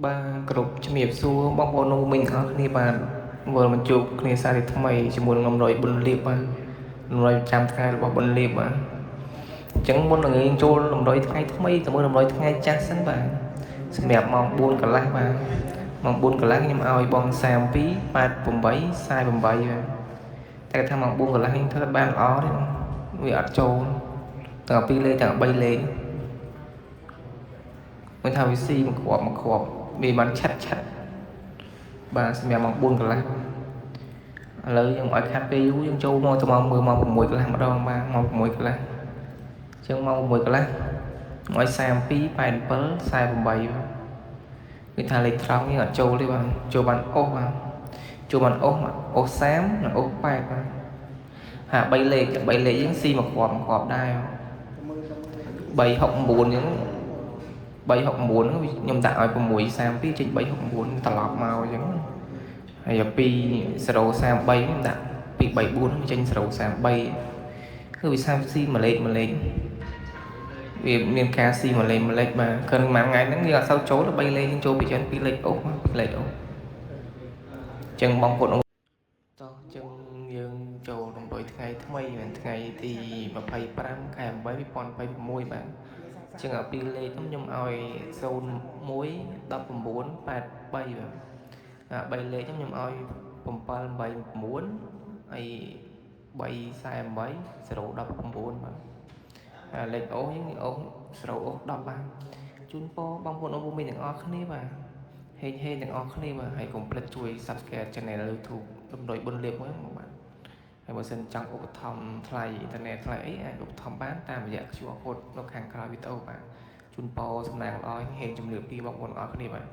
Baគ្រប់ជំរាបសួរបងប្អូននោះមិញអស់គ្នាបាទវិលមកជួបគ្នាសារជាថ្មីជាមួយនឹងដំណយបុណ្យលៀបបាទដំណយប្រចាំថ្ងៃរបស់បុណ្យលៀបបាទអញ្ចឹងមុននឹងយើងចូលដំណយថ្ងៃថ្មីទៅមើលដំណយថ្ងៃចាស់សិនបាទសម្រាប់ម៉ោង4កន្លះបាទម៉ោង4កន្លះខ្ញុំឲ្យបង32 88 48បាទតែថាម៉ោង4កន្លះខ្ញុំធ្វើបានល្អទេវាអត់ចូលទាំង2លេខទាំង3លេខមិនថាវាស៊ីមកគ្រាប់វាបានឆាត់បាទសម្រាប់ម៉ោង4កន្លះឥឡូវយើងឲ្យខាត់ពេលយូរយើងចូលមកទៅម៉ោង6កន្លះម្ដងបាទម៉ោង6កន្លះអញ្ចឹងម៉ោង6កន្លះឲ្យ32 87 48វាថាលេខត្រង់យើងអត់ចូលទេបាទចូលបានអុសបាទចូលបានអុស30និងអុស8បាទហា3លេខទាំង3លេខយើងស៊ីមកគ្រាប់ដែរ369អញ្ចឹង369ខ្ញុំដាក់ឲ្យ632ចេញ369ត្រឡប់មកអញ្ចឹងហើយ2033ខ្ញុំដាក់234នឹងចេញ033គឺវា30ស៊ីមួយលេខវាមានការស៊ីមួយលេខបាទគិនមួយថ្ងៃហ្នឹងយើងអត់សូវចូល3លេខយើងចូលពីច្រើន2លេខអូស2លេខអូសអញ្ចឹងបងប្អូនតោះអញ្ចឹងយើងចូលដំណយថ្ងៃថ្មីមែនថ្ងៃទី25ខែ8 2026បាទជាងអាពីរលេខខ្ញុំឲ្យ01 19 83បាទអា3លេខខ្ញុំឲ្យ789ហើយ348 019បាទលេខអូសយើងអូស0អូស10បាទជូនពរបងប្អូនអ៊ំមីទាំងអស់គ្នាបាទហេទាំងអស់គ្នាបាទហើយកុំភ្លេចជួយ Subscribe Channel YouTube ដំណយបុណ្យលៀបមួយបាទហើយបើសិនចង់ឧបត្ថម្ភថ្លៃអ៊ីនធឺណិតថ្លៃអីអាចឧបត្ថម្ភបានតាមរយៈ QR Code នៅខាងក្រោយវីដេអូបាទជូនពរសំណាងល្អហេជំរាបលាបងប្អូនអរគ្នាបាទ